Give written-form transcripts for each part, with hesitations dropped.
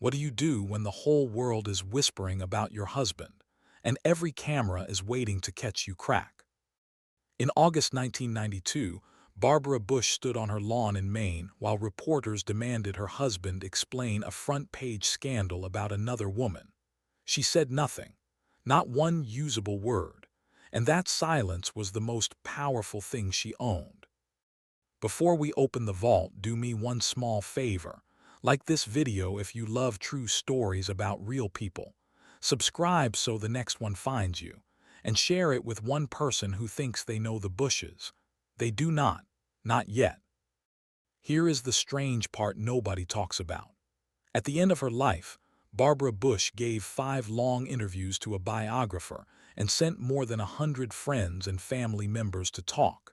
What do you do when the whole world is whispering about your husband, and every camera is waiting to catch you crack? In August 1992, Barbara Bush stood on her lawn in Maine while reporters demanded her husband explain a front-page scandal about another woman. She said nothing, not one usable word, and that silence was the most powerful thing she owned. Before we open the vault, do me one small favor. Like this video if you love true stories about real people. Subscribe so the next one finds you, and share it with one person who thinks they know the Bushes. They do not yet. Here is the strange part nobody talks about. At the end of her life, Barbara Bush gave 5 long interviews to a biographer and sent more than 100 friends and family members to talk.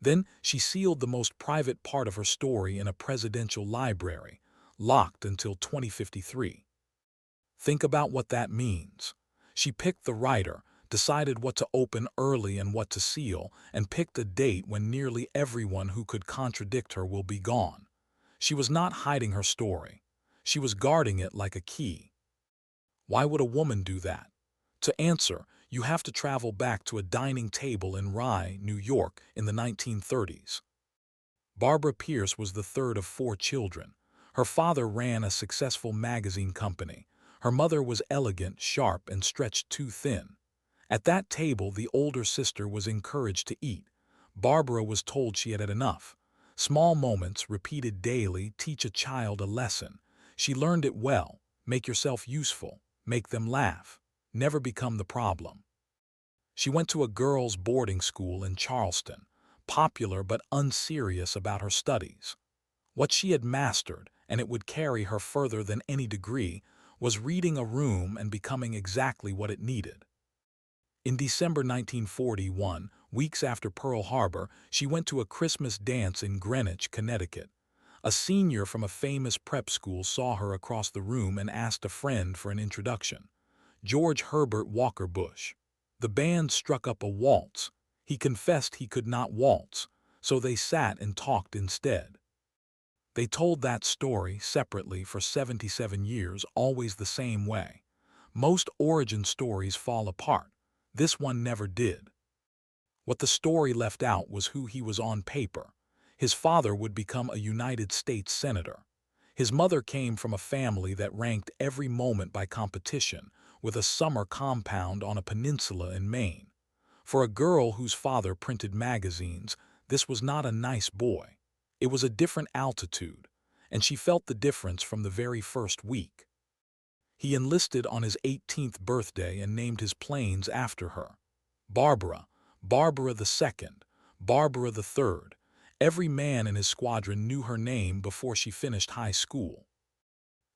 Then she sealed the most private part of her story in a presidential library, locked until 2053. Think about what that means. She picked the writer, decided what to open early and what to seal, and picked a date when nearly everyone who could contradict her will be gone. She was not hiding her story. She was guarding it like a key. Why would a woman do that? To answer, you have to travel back to a dining table in Rye, New York, in the 1930s. Barbara Pierce was the third of 4 children. Her father ran a successful magazine company. Her mother was elegant, sharp, and stretched too thin. At that table, the older sister was encouraged to eat. Barbara was told she had had enough. Small moments, repeated daily, teach a child a lesson. She learned it well. Make yourself useful. Make them laugh. Never become the problem. She went to a girls' boarding school in Charleston, popular but unserious about her studies. What she had mastered, and it would carry her further than any degree, was reading a room and becoming exactly what it needed. In December 1941, weeks after Pearl Harbor, she went to a Christmas dance in Greenwich, Connecticut. A senior from a famous prep school saw her across the room and asked a friend for an introduction. George Herbert Walker Bush. The band struck up a waltz. He confessed he could not waltz, so they sat and talked instead. They told that story separately for 77 years, always the same way. Most origin stories fall apart. This one never did. What the story left out was who he was on paper. His father would become a United States Senator. His mother came from a family that ranked every moment by competition, with a summer compound on a peninsula in Maine. For a girl whose father printed magazines, this was not a nice boy. It was a different altitude, and she felt the difference from the very first week. He enlisted on his 18th birthday and named his planes after her. Barbara, Barbara II, Barbara III. Every man in his squadron knew her name before she finished high school.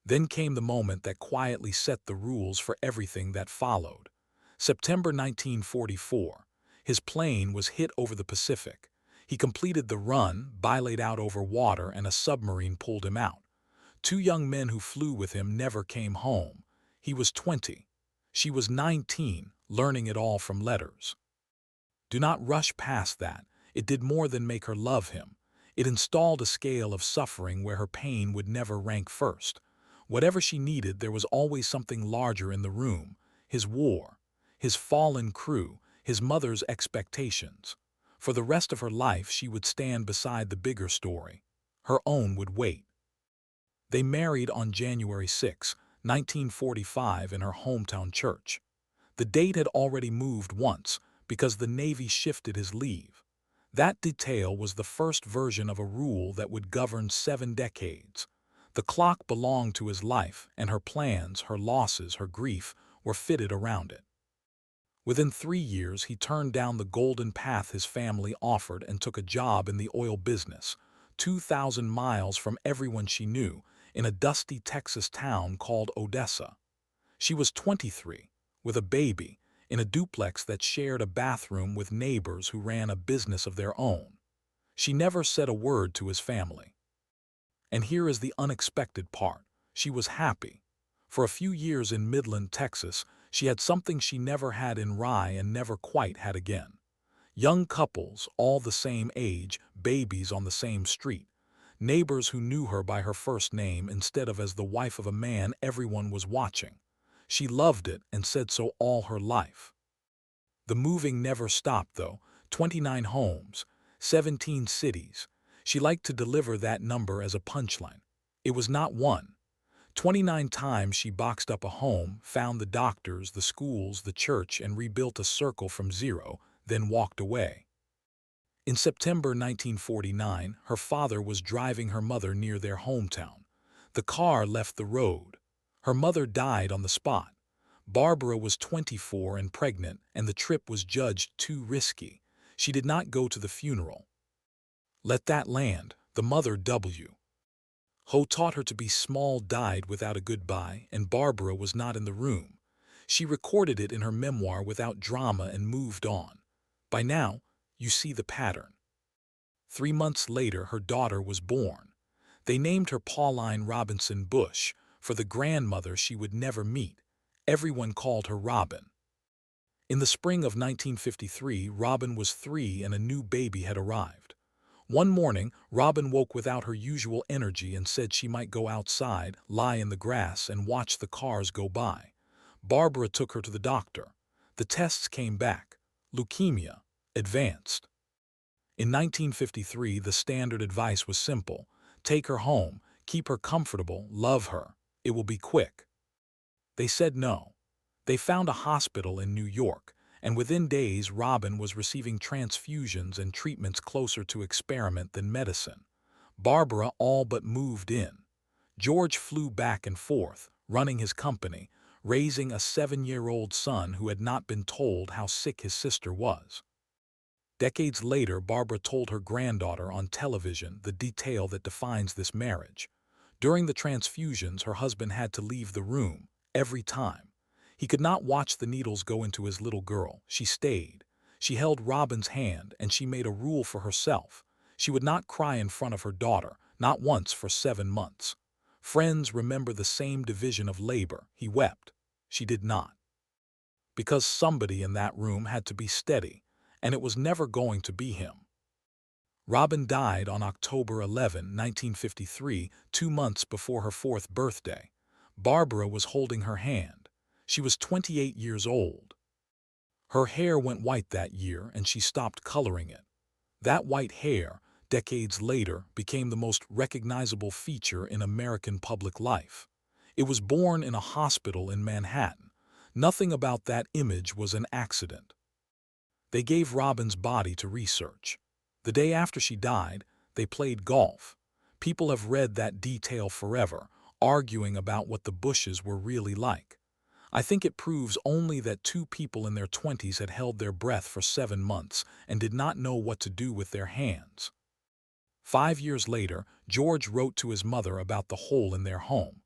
Then came the moment that quietly set the rules for everything that followed. September 1944. His plane was hit over the Pacific. He completed the run, bilayed out over water, and a submarine pulled him out. 2 young men who flew with him never came home. He was 20. She was 19, learning it all from letters. Do not rush past that. It did more than make her love him. It installed a scale of suffering where her pain would never rank first. Whatever she needed, there was always something larger in the room. His war, his fallen crew, his mother's expectations. For the rest of her life, she would stand beside the bigger story. Her own would wait. They married on January 6, 1945, in her hometown church. The date had already moved once because the Navy shifted his leave. That detail was the first version of a rule that would govern 7 decades. The clock belonged to his life, and her plans, her losses, her grief were fitted around it. Within 3 years, he turned down the golden path his family offered and took a job in the oil business, 2,000 miles from everyone she knew, in a dusty Texas town called Odessa. She was 23, with a baby, in a duplex that shared a bathroom with neighbors who ran a business of their own. She never said a word to his family. And here is the unexpected part. She was happy. For a few years in Midland, Texas, she had something she never had in Rye and never quite had again. Young couples, all the same age, babies on the same street. Neighbors who knew her by her first name instead of as the wife of a man everyone was watching. She loved it and said so all her life. The moving never stopped, though. 29 homes, 17 cities. She liked to deliver that number as a punchline. It was not one. 29 times she boxed up a home, found the doctors, the schools, the church, and rebuilt a circle from zero, then walked away. In September 1949, her father was driving her mother near their hometown. The car left the road. Her mother died on the spot. Barbara was 24 and pregnant, and the trip was judged too risky. She did not go to the funeral. Let that land. The mother W. Ho taught her to be small died without a goodbye, and Barbara was not in the room. She recorded it in her memoir without drama and moved on. By now, you see the pattern. 3 months later, her daughter was born. They named her Pauline Robinson Bush, for the grandmother she would never meet. Everyone called her Robin. In the spring of 1953, Robin was 3 and a new baby had arrived. One morning, Robin woke without her usual energy and said she might go outside, lie in the grass, and watch the cars go by. Barbara took her to the doctor. The tests came back. Leukemia. Advanced. In 1953, the standard advice was simple. Take her home, keep her comfortable, love her. It will be quick. They said no. They found a hospital in New York, and within days Robin was receiving transfusions and treatments closer to experiment than medicine. Barbara all but moved in. George flew back and forth, running his company, raising a 7-year-old son who had not been told how sick his sister was. Decades later, Barbara told her granddaughter on television the detail that defines this marriage. During the transfusions, her husband had to leave the room, every time. He could not watch the needles go into his little girl. She stayed. She held Robin's hand, and she made a rule for herself. She would not cry in front of her daughter, not once for 7 months. Friends remember the same division of labor. He wept. She did not. Because somebody in that room had to be steady, and it was never going to be him. Robin died on October 11, 1953, 2 months before her 4th birthday. Barbara was holding her hand. She was 28 years old. Her hair went white that year, and she stopped coloring it. That white hair, decades later, became the most recognizable feature in American public life. It was born in a hospital in Manhattan. Nothing about that image was an accident. They gave Robin's body to research. The day after she died, they played golf. People have read that detail forever, arguing about what the Bushes were really like. I think it proves only that 2 people in their 20s had held their breath for 7 months and did not know what to do with their hands. 5 years later, George wrote to his mother about the hole in their home,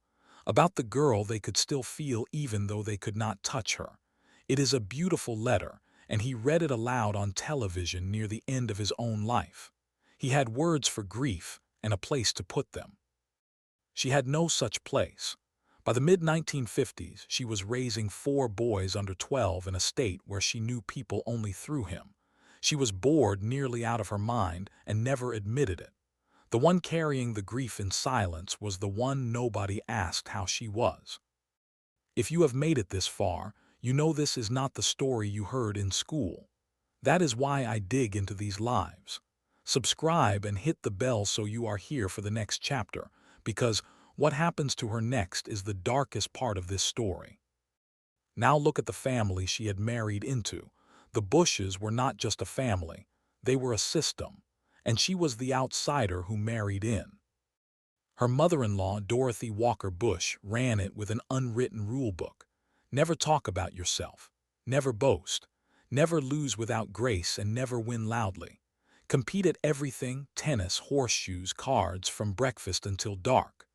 about the girl they could still feel even though they could not touch her. It is a beautiful letter, and he read it aloud on television near the end of his own life. He had words for grief and a place to put them. She had no such place. By the mid-1950s, she was raising 4 boys under 12 in a state where she knew people only through him. She was bored nearly out of her mind and never admitted it. The one carrying the grief in silence was the one nobody asked how she was. If you have made it this far, you know this is not the story you heard in school. That is why I dig into these lives. Subscribe and hit the bell so you are here for the next chapter, because what happens to her next is the darkest part of this story. Now look at the family she had married into. The Bushes were not just a family, they were a system, and she was the outsider who married in. Her mother-in-law, Dorothy Walker Bush, ran it with an unwritten rule book. Never talk about yourself, never boast, never lose without grace, and never win loudly. Compete at everything: tennis, horseshoes, cards, from breakfast until dark.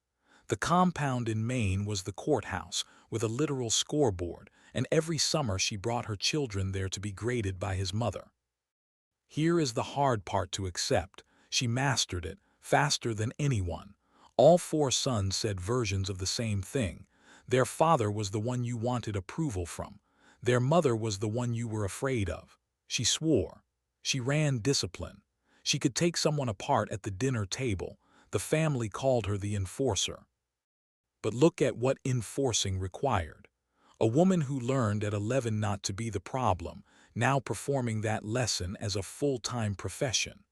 The compound in Maine was the courthouse, with a literal scoreboard, and every summer she brought her children there to be graded by his mother. Here is the hard part to accept. She mastered it, faster than anyone. All 4 sons said versions of the same thing. Their father was the one you wanted approval from. Their mother was the one you were afraid of. She swore. She ran discipline. She could take someone apart at the dinner table. The family called her the enforcer. But look at what enforcing required. A woman who learned at 11 not to be the problem, now performing that lesson as a full-time profession.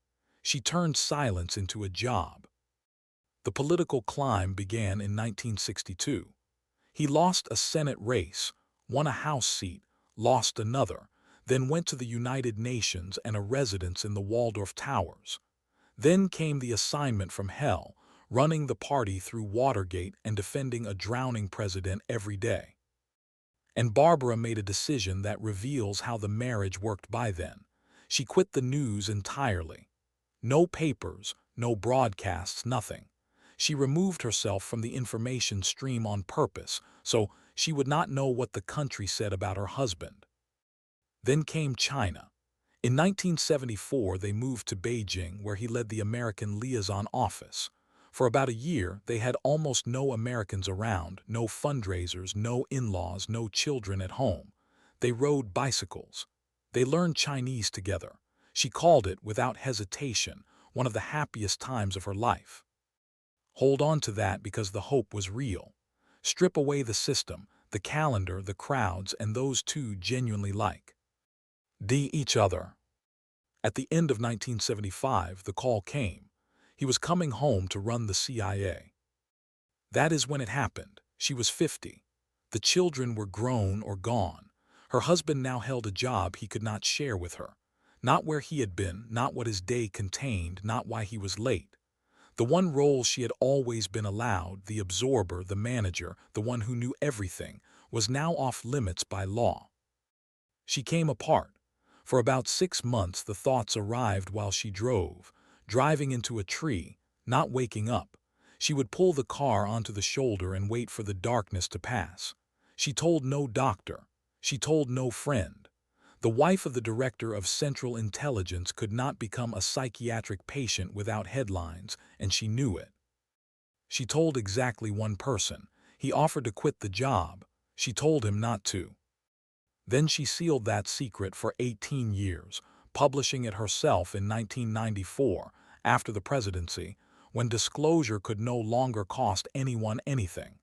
She turned silence into a job. The political climb began in 1962. He lost a Senate race, won a House seat, lost another, then went to the United Nations and a residence in the Waldorf Towers. Then came the assignment from hell, running the party through Watergate and defending a drowning president every day. And Barbara made a decision that reveals how the marriage worked by then. She quit the news entirely. No papers, no broadcasts, nothing. She removed herself from the information stream on purpose, so she would not know what the country said about her husband. Then came China. In 1974, they moved to Beijing, where he led the American liaison office. For about a year, they had almost no Americans around, no fundraisers, no in-laws, no children at home. They rode bicycles. They learned Chinese together. She called it, without hesitation, one of the happiest times of her life. Hold on to that, because the hope was real. Strip away the system, the calendar, the crowds, and those two genuinely like each other. At the end of 1975, the call came. He was coming home to run the CIA. That is when it happened. She was 50. The children were grown or gone. Her husband now held a job he could not share with her. Not where he had been, not what his day contained, not why he was late. The one role she had always been allowed, the absorber, the manager, the one who knew everything, was now off limits by law. She came apart. For about 6 months the thoughts arrived while she drove, driving into a tree, not waking up. She would pull the car onto the shoulder and wait for the darkness to pass. She told no doctor. She told no friend. The wife of the director of Central Intelligence could not become a psychiatric patient without headlines, and she knew it. She told exactly one person. He offered to quit the job. She told him not to. Then she sealed that secret for 18 years, publishing it herself in 1994, after the presidency, when disclosure could no longer cost anyone anything.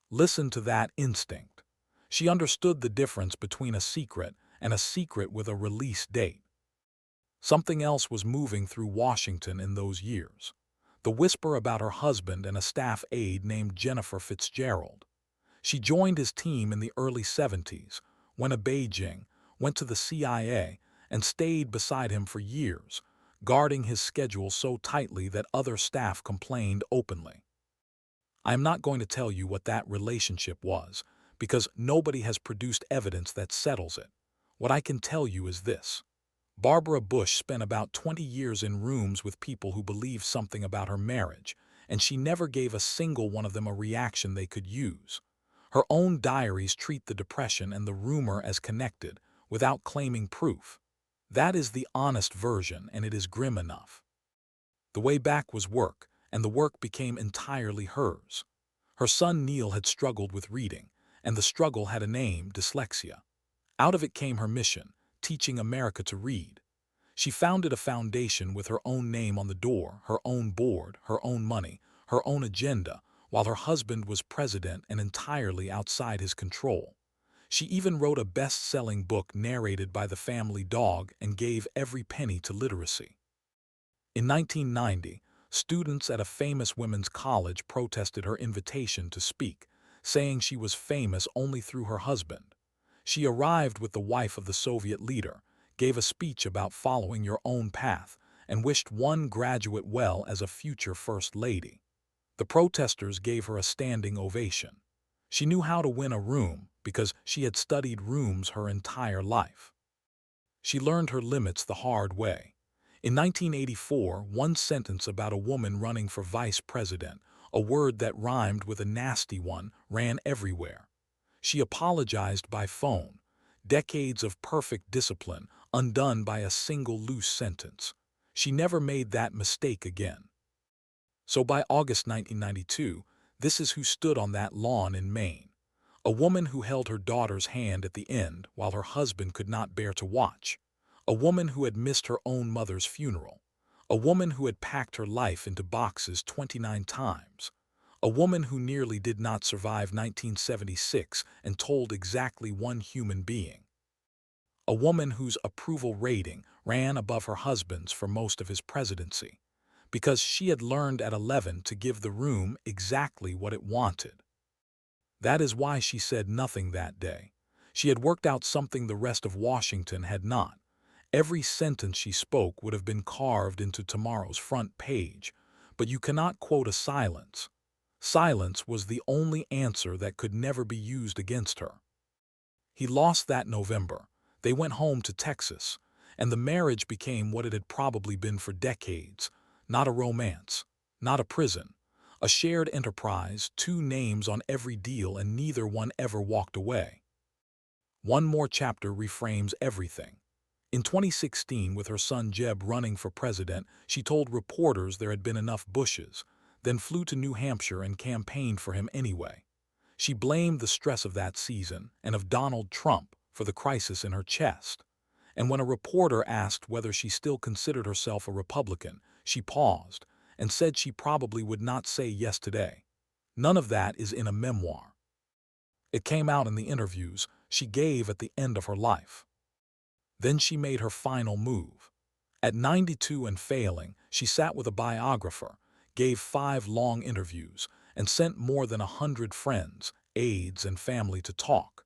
Listen to that instinct. She understood the difference between a secret and a secret with a release date. Something else was moving through Washington in those years. The whisper about her husband and a staff aide named Jennifer Fitzgerald. She joined his team in the early 70s, went to Beijing, went to the CIA, and stayed beside him for years, guarding his schedule so tightly that other staff complained openly. I am not going to tell you what that relationship was, because nobody has produced evidence that settles it. What I can tell you is this. Barbara Bush spent about 20 years in rooms with people who believed something about her marriage, and she never gave a single one of them a reaction they could use. Her own diaries treat the depression and the rumor as connected, without claiming proof. That is the honest version, and it is grim enough. The way back was work, and the work became entirely hers. Her son Neil had struggled with reading, and the struggle had a name, dyslexia. Out of it came her mission, teaching America to read. She founded a foundation with her own name on the door, her own board, her own money, her own agenda, while her husband was president and entirely outside his control. She even wrote a best-selling book narrated by the family dog and gave every penny to literacy. In 1990, students at a famous women's college protested her invitation to speak, saying she was famous only through her husband. She arrived with the wife of the Soviet leader, gave a speech about following your own path, and wished one graduate well as a future First Lady. The protesters gave her a standing ovation. She knew how to win a room because she had studied rooms her entire life. She learned her limits the hard way. In 1984, one sentence about a woman running for vice president, a word that rhymed with a nasty one, ran everywhere. She apologized by phone. Decades of perfect discipline undone by a single loose sentence. She never made that mistake again. So by August 1992, this is who stood on that lawn in Maine. A woman who held her daughter's hand at the end while her husband could not bear to watch. A woman who had missed her own mother's funeral. A woman who had packed her life into boxes 29 times. A woman who nearly did not survive 1976 and told exactly one human being. A woman whose approval rating ran above her husband's for most of his presidency, because she had learned at 11 to give the room exactly what it wanted. That is why she said nothing that day. She had worked out something the rest of Washington had not. Every sentence she spoke would have been carved into tomorrow's front page, but you cannot quote a silence. Silence was the only answer that could never be used against her. He lost that November. They went home to Texas, and the marriage became what it had probably been for decades. Not a romance, not a prison, a shared enterprise, two names on every deal, and neither one ever walked away. One more chapter reframes everything. In 2016, with her son Jeb running for president, she told reporters there had been enough Bushes, then flew to New Hampshire and campaigned for him anyway. She blamed the stress of that season and of Donald Trump for the crisis in her chest. And when a reporter asked whether she still considered herself a Republican, she paused and said she probably would not say yes today. None of that is in a memoir. It came out in the interviews she gave at the end of her life. Then she made her final move. At 92 and failing, she sat with a biographer, gave 5 long interviews, and sent more than 100 friends, aides, and family to talk.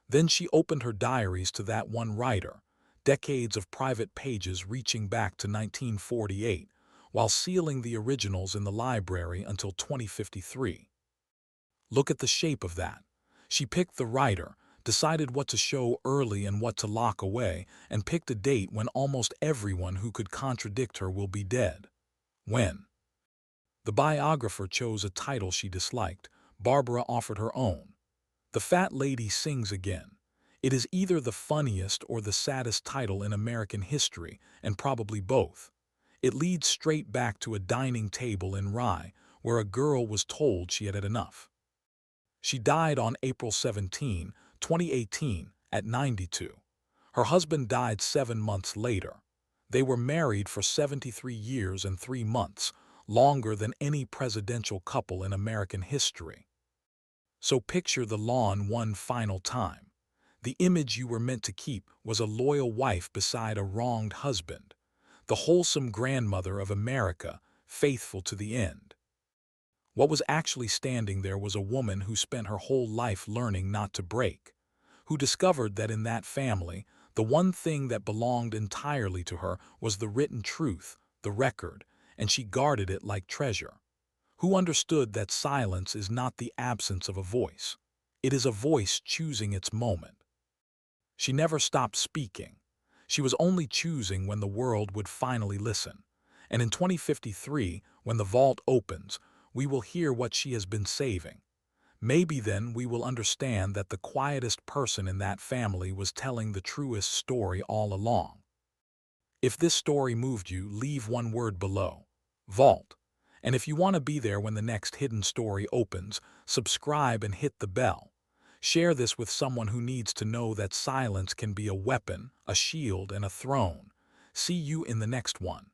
Then she opened her diaries to that one writer, decades of private pages reaching back to 1948, while sealing the originals in the library until 2053. Look at the shape of that. She picked the writer, decided what to show early and what to lock away, and picked a date when almost everyone who could contradict her will be dead. When? The biographer chose a title she disliked. Barbara offered her own. The Fat Lady Sings Again. It is either the funniest or the saddest title in American history, and probably both. It leads straight back to a dining table in Rye, where a girl was told she had had enough. She died on April 17, 2018, at 92. Her husband died 7 months later. They were married for 73 years and 3 months, longer than any presidential couple in American history. So picture the lawn one final time. The image you were meant to keep was a loyal wife beside a wronged husband, the wholesome grandmother of America, faithful to the end. What was actually standing there was a woman who spent her whole life learning not to break, who discovered that in that family, the one thing that belonged entirely to her was the written truth, the record, and she guarded it like treasure. Who understood that silence is not the absence of a voice. It is a voice choosing its moment. She never stopped speaking. She was only choosing when the world would finally listen. And in 2053, when the vault opens, we will hear what she has been saving. Maybe then we will understand that the quietest person in that family was telling the truest story all along. If this story moved you, leave one word below: vault. And if you want to be there when the next hidden story opens, subscribe and hit the bell. Share this with someone who needs to know that silence can be a weapon, a shield, and a throne. See you in the next one.